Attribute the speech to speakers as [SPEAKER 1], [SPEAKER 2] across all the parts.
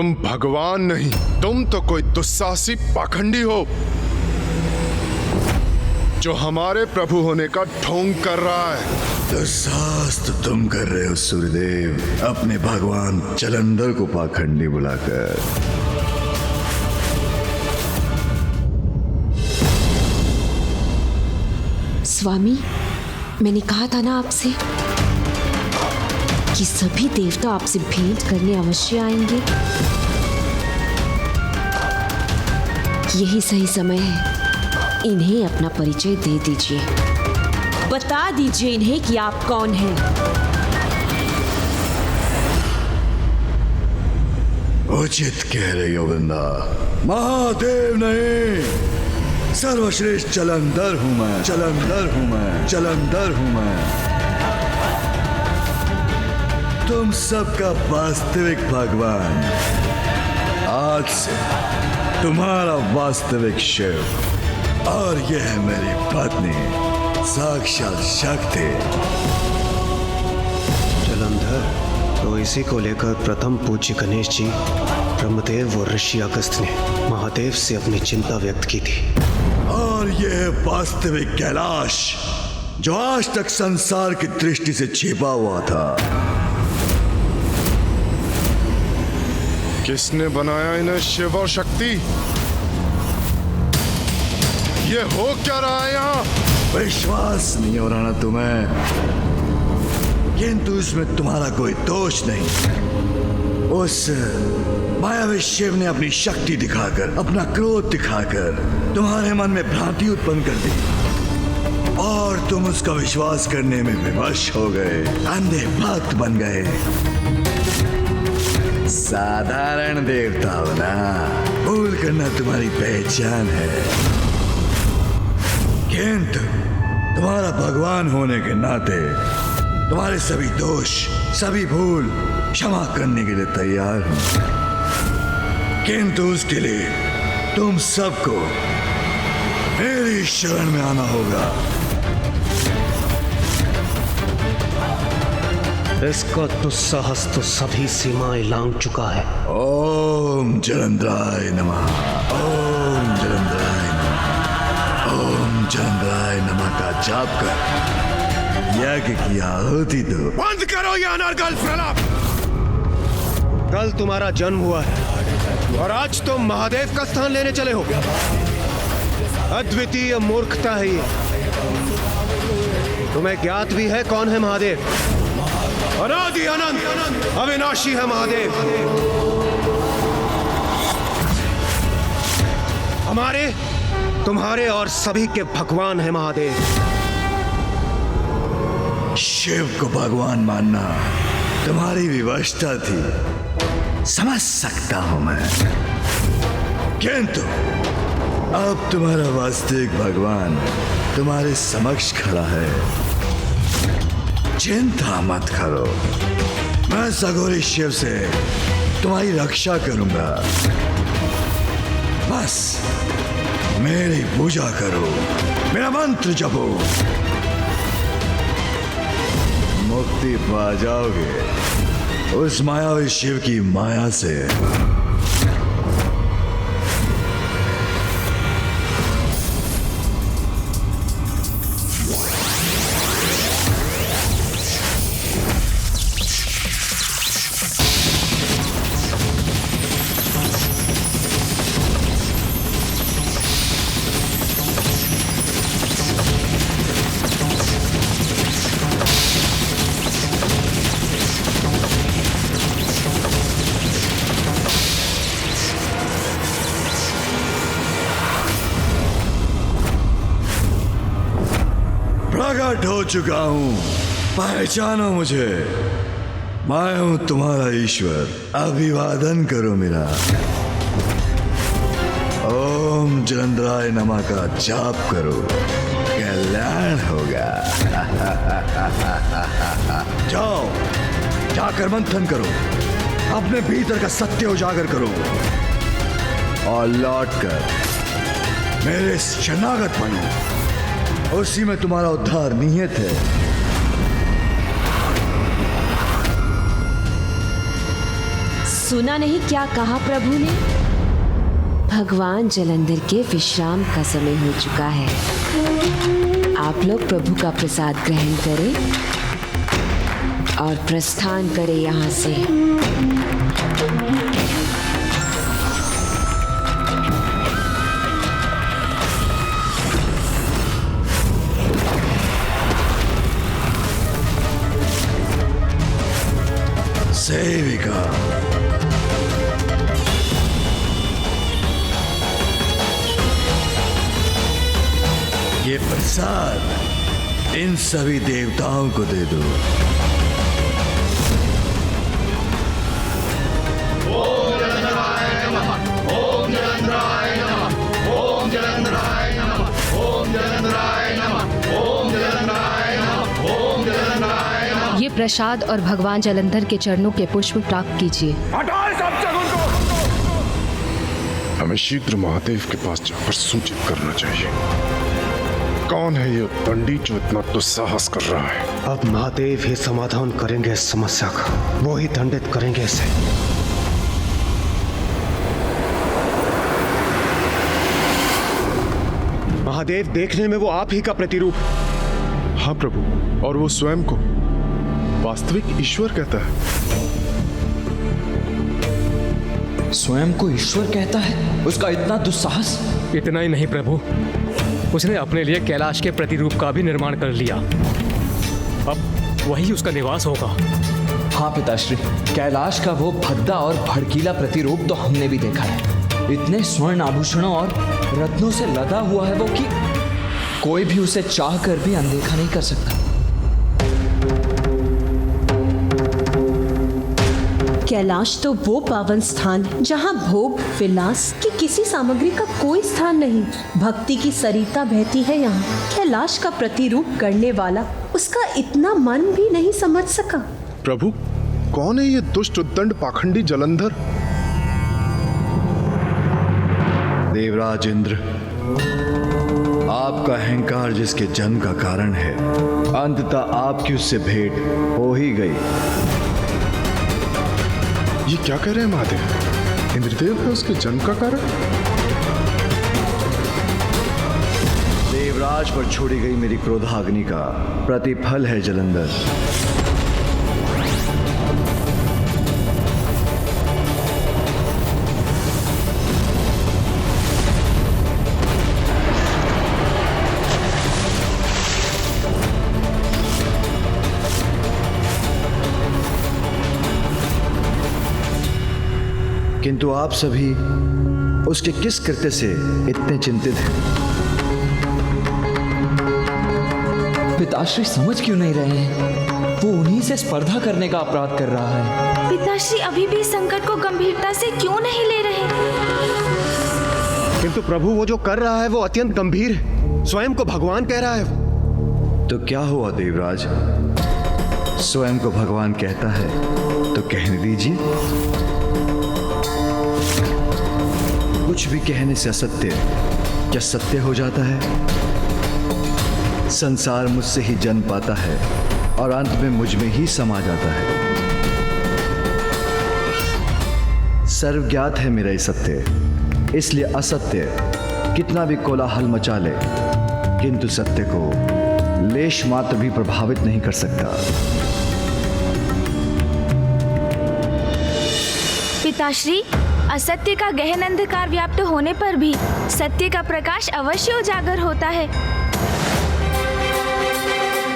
[SPEAKER 1] तुम भगवान नहीं, तुम तो कोई दुस्साहसी पाखंडी हो जो हमारे प्रभु होने का ढोंग कर रहा है।
[SPEAKER 2] दुस्साहस तो तुम कर रहे हो सूर्यदेव, अपने भगवान जलंधर को पाखंडी बुलाकर।
[SPEAKER 3] स्वामी, मैंने कहा था ना आपसे कि सभी देवता आपसे भेंट करने अवश्य आएंगे। यही सही समय है, इन्हें अपना परिचय दे दीजिए। बता दीजिए इन्हें कि आप कौन हैं।
[SPEAKER 2] उचित कह रही हो वृंदा, महादेव नहीं, सर्वश्रेष्ठ जलंधर हूं मैं, जलंधर हूं मैं, जलंधर हूं मैं। तुम सबका वास्तविक भगवान, आज से तुम्हारा वास्तविक शिव, और यह है मेरी पत्नी साक्षात शक्ति।
[SPEAKER 4] जलंधर, तो इसी को लेकर प्रथम पूज्य गणेश जी, ब्रह्मदेव और ऋषि अगस्त ने महादेव से अपनी चिंता व्यक्त की थी।
[SPEAKER 2] और यह है वास्तविक कैलाश, जो आज तक संसार की दृष्टि से छिपा हुआ था।
[SPEAKER 1] किसने बनाया इन्हें शिव और शक्ति? ये हो क्या रहा है यहाँ?
[SPEAKER 2] विश्वास नहीं हो रहा ना तुम्हें, किंतु इसमें तुम्हारा कोई दोष नहीं। उस मायावी शिव ने अपनी शक्ति दिखाकर, अपना क्रोध दिखाकर तुम्हारे मन में भ्रांति उत्पन्न कर दी, और तुम उसका विश्वास करने में विवश हो गए, अंधे भक्त बन गए। साधारण देवता हो ना, भूल करना तुम्हारी पहचान है, किंतु तुम्हारा भगवान होने के नाते तुम्हारे सभी दोष, सभी भूल क्षमा करने के लिए तैयार हूं। किंतु उसके लिए तुम सबको मेरी शरण में आना होगा।
[SPEAKER 4] इसका दुस्साहस तो सभी सीमाएं लांघ चुका है।
[SPEAKER 2] ओम जलंधराय नमः, ओम जलंधराय नमः, ओम जलंधराय नमः का जाप कर यज्ञ की आहुति दो।
[SPEAKER 1] बंद करो ये अनर्गल प्रलाप।
[SPEAKER 4] कल तुम्हारा जन्म हुआ है और आज तुम महादेव का स्थान लेने चले हो। अद्वितीय मूर्खता है ये। तुम्हें ज्ञात भी है कौन है महादेव? अनादि अनंत अविनाशी है महादेव। हमारे, तुम्हारे और सभी के भगवान है महादेव।
[SPEAKER 2] शिव को भगवान मानना तुम्हारी विवशता थी, समझ सकता हूं मैं, किंतु अब तुम्हारा वास्तविक भगवान तुम्हारे समक्ष खड़ा है। चिंता मत करो, मैं सगोरी शिव से तुम्हारी रक्षा करूंगा। बस मेरी पूजा करो, मेरा मंत्र जपो, मुक्ति पा जाओगे उस मायावी शिव की माया से। प्रकट हो चुका हूं, पहचानो मुझे, मैं हूं तुम्हारा ईश्वर। अभिवादन करो मेरा। ओम जलंधराय नमः का जाप करो, कल्याण होगा। जाओ, जाकर मंथन करो, अपने भीतर का सत्य उजागर करो, और लौटकर मेरे शरणागत बनो। उसी में तुम्हारा उद्धार निहित है।
[SPEAKER 3] सुना नहीं क्या कहा प्रभु ने? भगवान जलंधर के विश्राम का समय हो चुका है। आप लोग प्रभु का प्रसाद ग्रहण करें और प्रस्थान करें यहाँ से।
[SPEAKER 2] सेविका, ये प्रसाद इन सभी देवताओं को दे दो।
[SPEAKER 1] ओम जलंधराय नमः, ओम जलंधराय नमः, ओम जलंधराय नमः, ओम जलंधराय नमः, ओम जलंधराय नमः, ओम जलंधराय नमः।
[SPEAKER 5] ये प्रसाद और भगवान जलंधर के चरणों के पुष्प प्राप्त कीजिए।
[SPEAKER 1] हटाए सब जगह को। हमें शीघ्र महादेव के पास जाकर सूचित करना चाहिए। कौन है ये पंडित जो इतना दुस्साहस कर रहा है?
[SPEAKER 4] अब महादेव ही समाधान करेंगे इस समस्या का, वो ही दंडित करेंगे इसे। महादेव, देखने में वो आप ही का प्रतिरूप।
[SPEAKER 1] हाँ प्रभु, और वो स्वयं को वास्तविक ईश्वर कहता है।
[SPEAKER 6] स्वयं को ईश्वर कहता है? उसका इतना दुस्साहस!
[SPEAKER 7] इतना ही नहीं प्रभु, उसने अपने लिए कैलाश के प्रतिरूप का भी निर्माण कर लिया। अब वही उसका निवास होगा।
[SPEAKER 6] हाँ पिताश्री, कैलाश का वो भद्दा और भड़कीला प्रतिरूप तो हमने भी देखा है। इतने स्वर्ण आभूषणों और रत्नों से लदा हुआ है वो कि कोई भी उसे चाह कर भी अनदेखा नहीं कर सकता।
[SPEAKER 8] कैलाश तो वो पावन स्थान है जहाँ भोग विलास की किसी सामग्री का कोई स्थान नहीं। भक्ति की सरिता बहती है यहाँ। कैलाश का प्रतिरूप करने वाला उसका इतना मन भी नहीं समझ सका।
[SPEAKER 1] प्रभु, कौन है ये दुष्ट उद्दंड पाखंडी जलंधर?
[SPEAKER 2] देवराज इंद्र, आपका अहंकार जिसके जन्म का कारण है, अंततः आपकी उससे भेंट हो ही गई।
[SPEAKER 1] ये क्या कह रहे हैं महादेव? इंद्रदेव है उसके जन्म का कारण?
[SPEAKER 2] देवराज पर छोड़ी गई मेरी क्रोधाग्नि का प्रतिफल है जलंधर। किंतु आप सभी उसके किस कृत्य से इतने चिंतित हैं?
[SPEAKER 6] पिताश्री समझ क्यों नहीं रहे हैं? वो उन्हीं से स्पर्धा करने का अपराध कर रहा है।
[SPEAKER 9] पिताश्री अभी भी संकट को गंभीरता से क्यों नहीं ले रहे?
[SPEAKER 4] किंतु प्रभु, वो जो कर रहा है वो अत्यंत गंभीर है। स्वयं को भगवान कह रहा है।
[SPEAKER 2] तो क्या हुआ देवराज? स्वयं को भगवान कहता है तो कहने दीजिए। कुछ भी कहने से असत्य क्या सत्य हो जाता है? संसार मुझसे ही जन्म पाता है और अंत में मुझ में ही समा जाता है। सर्वज्ञात है मेरा ये सत्य, इसलिए असत्य कितना भी कोलाहल मचा ले, किंतु सत्य को लेश मात्र भी प्रभावित नहीं कर सकता।
[SPEAKER 9] पिताश्री, असत्य का गहन अंधकार व्याप्त होने पर भी सत्य का प्रकाश अवश्य उजागर होता है,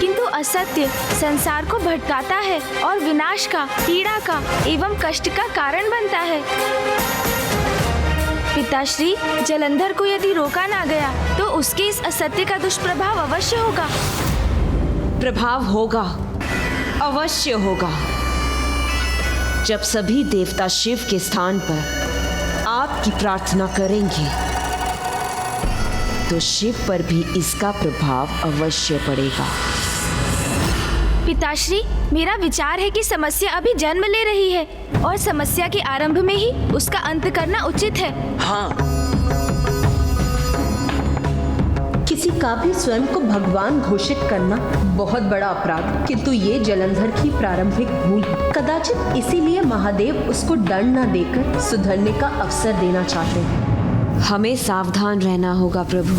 [SPEAKER 9] किंतु असत्य संसार को भटकाता है और विनाश का, पीड़ा का एवं कष्ट का कारण बनता है। पिताश्री, जलंधर को यदि रोका ना गया तो उसके इस असत्य का दुष्प्रभाव अवश्य होगा।
[SPEAKER 3] प्रभाव होगा, अवश्य होगा। जब सभी देवता शिव के स्थान पर आपकी प्रार्थना करेंगे तो शिव पर भी इसका प्रभाव अवश्य पड़ेगा।
[SPEAKER 9] पिताश्री, मेरा विचार है कि समस्या अभी जन्म ले रही है और समस्या के आरंभ में ही उसका अंत करना उचित है।
[SPEAKER 8] किसी का भी स्वयं को भगवान घोषित करना बहुत बड़ा अपराध, किंतु ये जलंधर की प्रारंभिक भूल है। कदाचित इसीलिए महादेव उसको दंड न देकर सुधरने का अवसर देना चाहते हैं।
[SPEAKER 3] हमें सावधान रहना होगा प्रभु,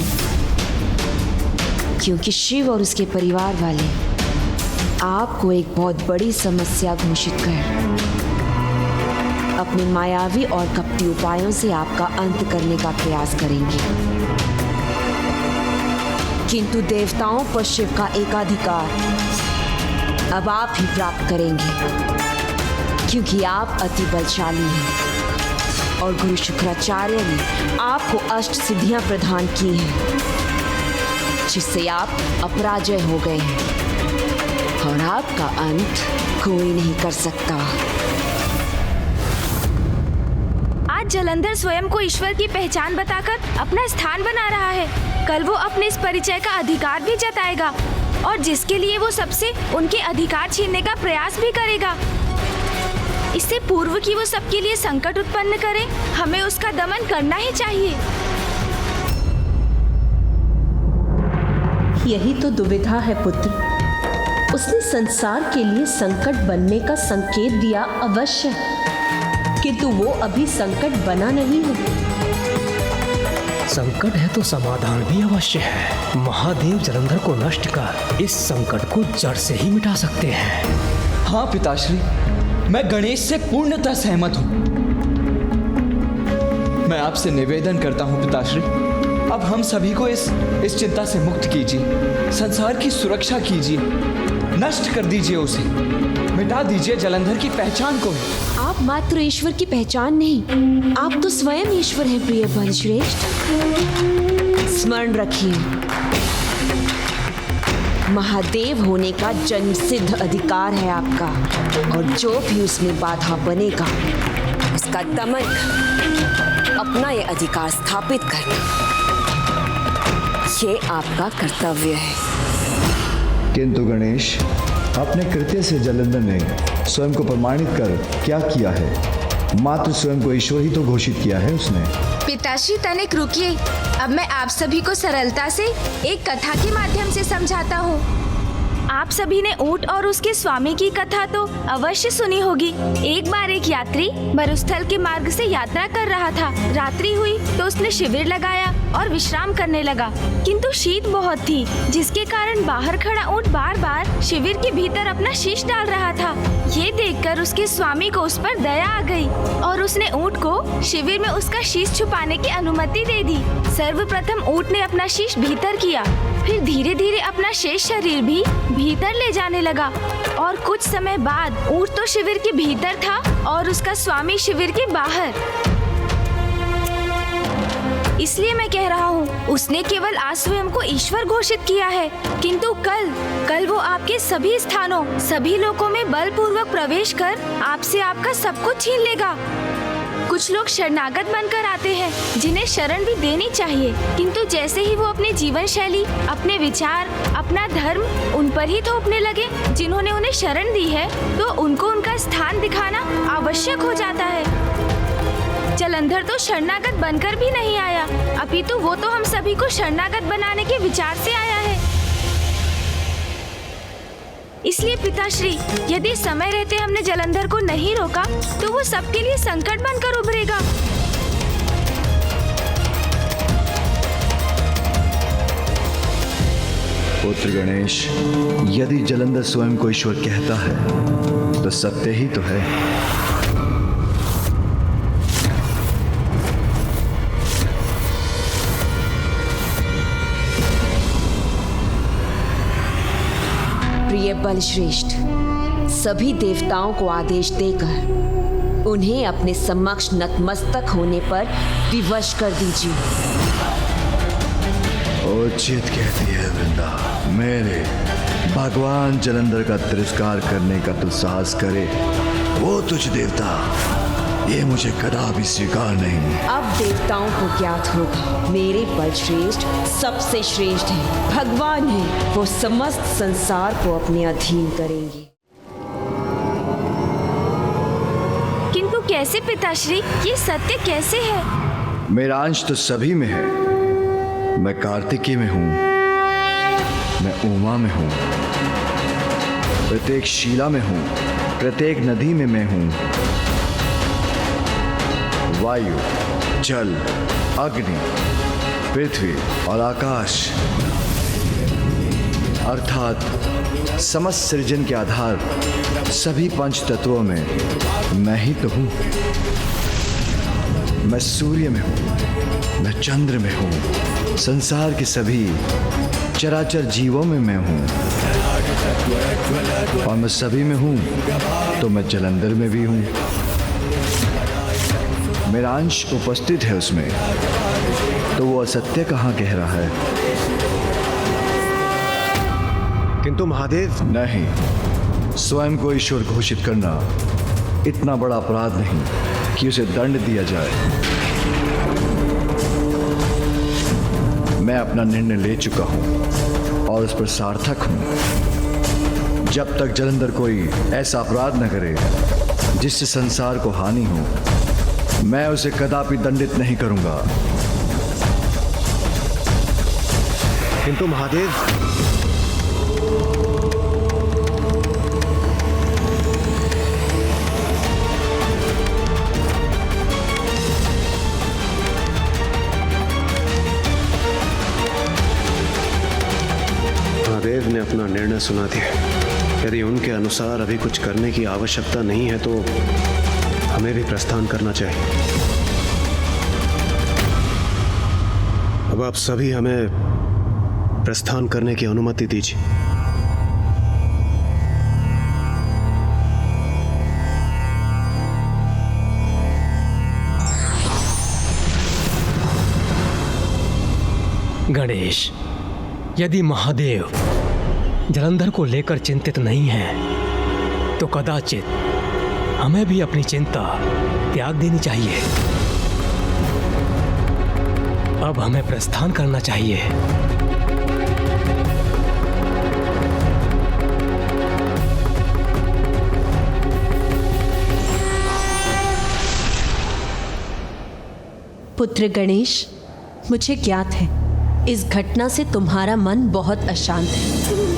[SPEAKER 3] क्योंकि शिव और उसके परिवार वाले आपको एक बहुत बड़ी समस्या घोषित कर अपने मायावी और कपटी उपायों से आपका अंत करने का प्रयास करेंगे। किंतु देवताओं पर शिव का एकाधिकार अब आप ही प्राप्त करेंगे, क्योंकि आप अति बलशाली हैं और गुरु शुक्राचार्य ने आपको अष्ट सिद्धियां प्रदान की हैं, जिससे आप अपराजय हो गए हैं और आपका अंत कोई नहीं कर सकता।
[SPEAKER 9] आज जलंधर स्वयं को ईश्वर की पहचान बताकर अपना स्थान बना रहा है। कल वो अपने इस परिचय का अधिकार भी जताएगा और जिसके लिए वो सबसे उनके अधिकार छीनने का प्रयास भी करेगा। इससे पूर्व कि वो सबके लिए संकट उत्पन्न करे, हमें उसका दमन करना ही चाहिए।
[SPEAKER 8] यही तो दुविधा है पुत्र। उसने संसार के लिए संकट बनने का संकेत दिया अवश्य, किंतु वो अभी संकट बना नहीं है।
[SPEAKER 7] संकट है तो समाधान भी अवश्य है। महादेव जलंधर को नष्ट कर इस संकट को जड़ से ही मिटा सकते हैं।
[SPEAKER 6] हाँ पिताश्री, मैं गणेश से पूर्णतः सहमत हूँ। मैं आपसे निवेदन करता हूँ पिताश्री, अब हम सभी को इस चिंता से मुक्त कीजिए, संसार की सुरक्षा कीजिए, नष्ट कर दीजिए उसे, मिटा दीजिए जलंधर की पहचान को।
[SPEAKER 3] आप मात्र ईश्वर की पहचान नहीं, आप तो स्वयं ईश्वर हैं प्रिय बलश्रेष्ठ। स्मरण रखिए, महादेव होने का जन्म सिद्ध अधिकार है आपका, और जो भी उसमें बाधा बनेगा उसका दमन कर अपना ये अधिकार स्थापित करना, ये आपका कर्तव्य है।
[SPEAKER 2] किंतु गणेश, अपने कृत्य से जलंधर ने स्वयं को प्रमाणित कर क्या किया है? मात्र स्वयं को ईश्वर ही तो घोषित किया है उसने।
[SPEAKER 9] पिताश्री तनिक रुकिए, अब मैं आप सभी को सरलता से एक कथा के माध्यम से समझाता हूँ। आप सभी ने ऊंट और उसके स्वामी की कथा तो अवश्य सुनी होगी। एक बार एक यात्री मरुस्थल के मार्ग से यात्रा कर रहा था। रात्रि हुई तो उसने शिविर लगाया और विश्राम करने लगा, किंतु शीत बहुत थी, जिसके कारण बाहर खड़ा ऊंट बार बार शिविर के भीतर अपना शीश डाल रहा था। ये देखकर उसके स्वामी को उस पर दया आ गई और उसने ऊंट को शिविर में उसका शीश छुपाने की अनुमति दे दी। सर्वप्रथम ऊंट ने अपना शीश भीतर किया, फिर धीरे धीरे अपना शेष शरीर भी भीतर ले जाने लगा और कुछ समय बाद ऊंट तो शिविर के भीतर था और उसका स्वामी शिविर के बाहर। इसलिए मैं कह रहा हूँ, उसने केवल आज स्वयं को ईश्वर घोषित किया है, किंतु कल वो आपके सभी स्थानों, सभी लोकों में बलपूर्वक प्रवेश कर आपसे आपका सब कुछ छीन लेगा। कुछ लोग शरणागत बनकर आते हैं, जिन्हें शरण भी देनी चाहिए, किंतु जैसे ही वो अपनी जीवन शैली, अपने विचार, अपना धर्म उन पर ही थोपने लगे जिन्होंने उन्हें शरण दी है, तो उनको उनका स्थान दिखाना आवश्यक हो जाता है। जलंधर तो शरणागत बनकर भी नहीं आया, अपितु वो तो हम सभी को शरणागत बनाने के विचार से आया है। इसलिए पिताश्री, यदि समय रहते हमने जलंधर को नहीं रोका तो वो सबके लिए संकट बनकर उभरेगा।
[SPEAKER 2] पुत्र गणेश, यदि जलंधर स्वयं को ईश्वर कहता है तो सत्य ही तो है।
[SPEAKER 3] प्रिय बलश्रेष्ठ, सभी देवताओं को आदेश देकर उन्हें अपने समक्ष नतमस्तक होने पर विवश कर दीजिए।
[SPEAKER 2] उचित कहती है वृंदा। मेरे भगवान जलंधर का तिरस्कार करने का तो साहस करे वो तुझ देवता, ये मुझे कदापि स्वीकार नहीं।
[SPEAKER 3] अब देवताओं को ज्ञात होगा मेरे बलश्रेष्ठ सबसे श्रेष्ठ हैं, भगवान हैं, वो समस्त संसार को अपने अधीन करेंगे।
[SPEAKER 9] किंतु कैसे पिताश्री, ये सत्य कैसे है?
[SPEAKER 2] मेरा अंश तो सभी में है। मैं कार्तिकेय में हूँ मैं उमा में हूँ, प्रत्येक शिला में हूँ, प्रत्येक नदी में मैं हूँ। वायु, जल, अग्नि, पृथ्वी और आकाश अर्थात समस्त सृजन के आधार सभी पंच तत्वों में मैं ही तो हूँ। मैं सूर्य में हूँ, मैं चंद्र में हूँ, संसार के सभी चराचर जीवों में मैं हूँ। और मैं सभी में हूँ तो मैं जलंधर में भी हूँ। मेरा अंश उपस्थित है उसमें, तो वो असत्य कहाँ कह रहा है?
[SPEAKER 4] किंतु महादेव,
[SPEAKER 2] नहीं, स्वयं को ईश्वर घोषित करना इतना बड़ा अपराध नहीं कि उसे दंड दिया जाए। मैं अपना निर्णय ले चुका हूं और उस पर सार्थक हूं। जब तक जलंधर कोई ऐसा अपराध न करे जिससे संसार को हानि हो, मैं उसे कदापि दंडित नहीं करूंगा।
[SPEAKER 4] किंतु महादेव, महादेव ने अपना निर्णय सुना दिया। यदि उनके अनुसार अभी कुछ करने की आवश्यकता नहीं है तो हमें भी प्रस्थान करना चाहिए। अब आप सभी हमें प्रस्थान करने की अनुमति दीजिए।
[SPEAKER 7] गणेश, यदि महादेव जलंधर को लेकर चिंतित नहीं है तो कदाचित हमें भी अपनी चिंता त्याग देनी चाहिए। अब हमें प्रस्थान करना चाहिए।
[SPEAKER 8] पुत्र गणेश, मुझे ज्ञात है इस घटना से तुम्हारा मन बहुत अशांत है।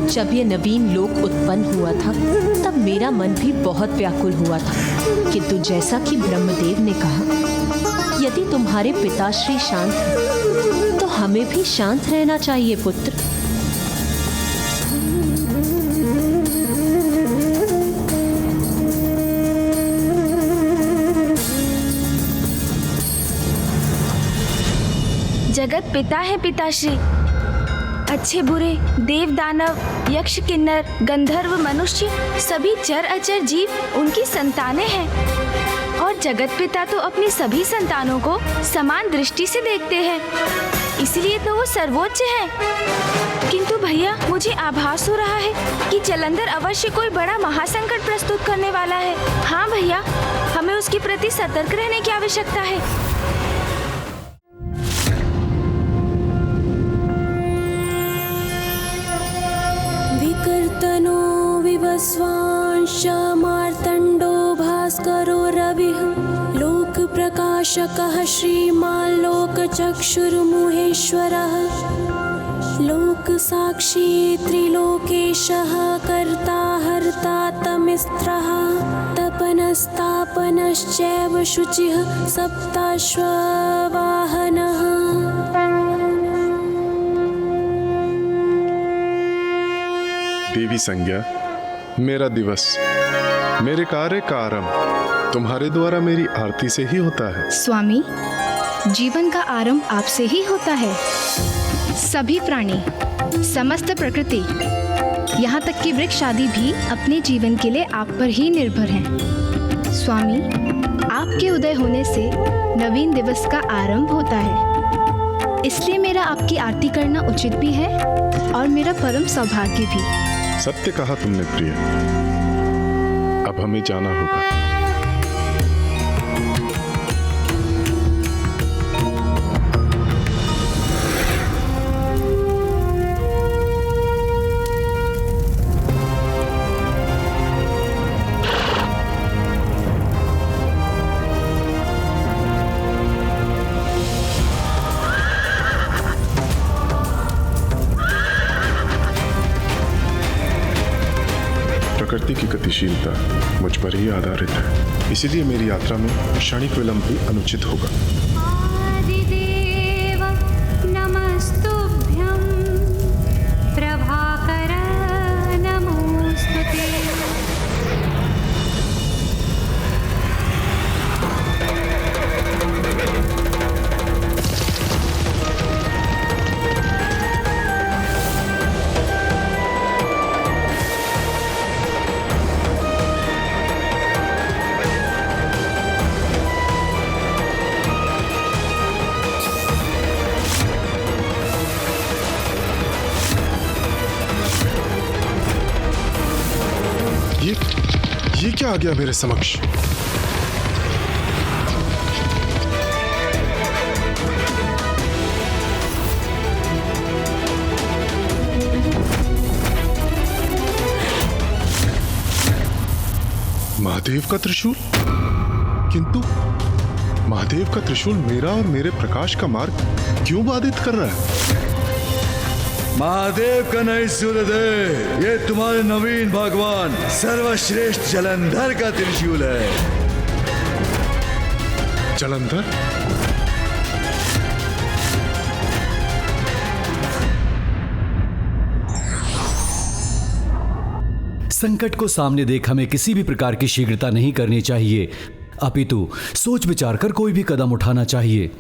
[SPEAKER 8] जब ये नवीन लोक उत्पन्न हुआ था तब मेरा मन भी बहुत व्याकुल हुआ था, किंतु जैसा कि ब्रह्मदेव ने कहा, यदि तुम्हारे पिताश्री शांत हैं तो हमें भी शांत रहना चाहिए पुत्र।
[SPEAKER 9] जगत पिता है पिताश्री। अच्छे बुरे, देव दानव, यक्ष किन्नर, गंधर्व, मनुष्य, सभी चर अचर जीव उनकी संतानें हैं। और जगत पिता तो अपनी सभी संतानों को समान दृष्टि से देखते हैं, इसलिए तो वो सर्वोच्च है। किंतु भैया, मुझे आभास हो रहा है कि जलंधर अवश्य कोई बड़ा महासंकट प्रस्तुत करने वाला है। हाँ भैया, हमें उसके प्रति सतर्क रहने की आवश्यकता है।
[SPEAKER 10] विकर्तनो विवस्वांश मार्तंडो भास्करो रविः लोक प्रकाशकः श्रीमान् लोकचक्षुर्मुहेश्वरः लोक साक्षी त्रिलोकेशः कर्ता हर्ता तमिस्त्रः तपनस्तापनश्चैव शुचिः सप्ताश्ववाहनः।
[SPEAKER 11] देवी संज्ञा, मेरा दिवस, मेरे कार्य का आरंभ तुम्हारे द्वारा मेरी आरती से ही होता है।
[SPEAKER 5] स्वामी, जीवन का आरंभ आपसे ही होता है। सभी प्राणी, समस्त प्रकृति, यहाँ तक कि वृक्ष आदि भी अपने जीवन के लिए आप पर ही निर्भर हैं। स्वामी, आपके उदय होने से नवीन दिवस का आरंभ होता है, इसलिए मेरा आपकी आरती करना उचित भी है और मेरा परम सौभाग्य भी।
[SPEAKER 11] सत्य कहा तुमने प्रिय। अब हमें जाना होगा। गतिशीलता मुझ पर ही आधारित है, इसीलिए मेरी यात्रा में क्षणिक विलंब भी अनुचित होगा।
[SPEAKER 10] आदिदेव नमस्तुभ्यं प्रभाकर नमोस्तुते।
[SPEAKER 11] ये क्या आ गया मेरे समक्ष? महादेव का त्रिशूल? किंतु महादेव का त्रिशूल मेरा और मेरे प्रकाश का मार्ग क्यों बाधित कर रहा है?
[SPEAKER 2] महादेव का नहीं सूर्यदेव, ये तुम्हारे नवीन भगवान सर्वश्रेष्ठ जलंधर का त्रिशूल है।
[SPEAKER 11] जलंधर?
[SPEAKER 12] संकट को सामने देख हमें किसी भी प्रकार की शीघ्रता नहीं करनी चाहिए, अपितु सोच विचार कर कोई भी कदम उठाना चाहिए।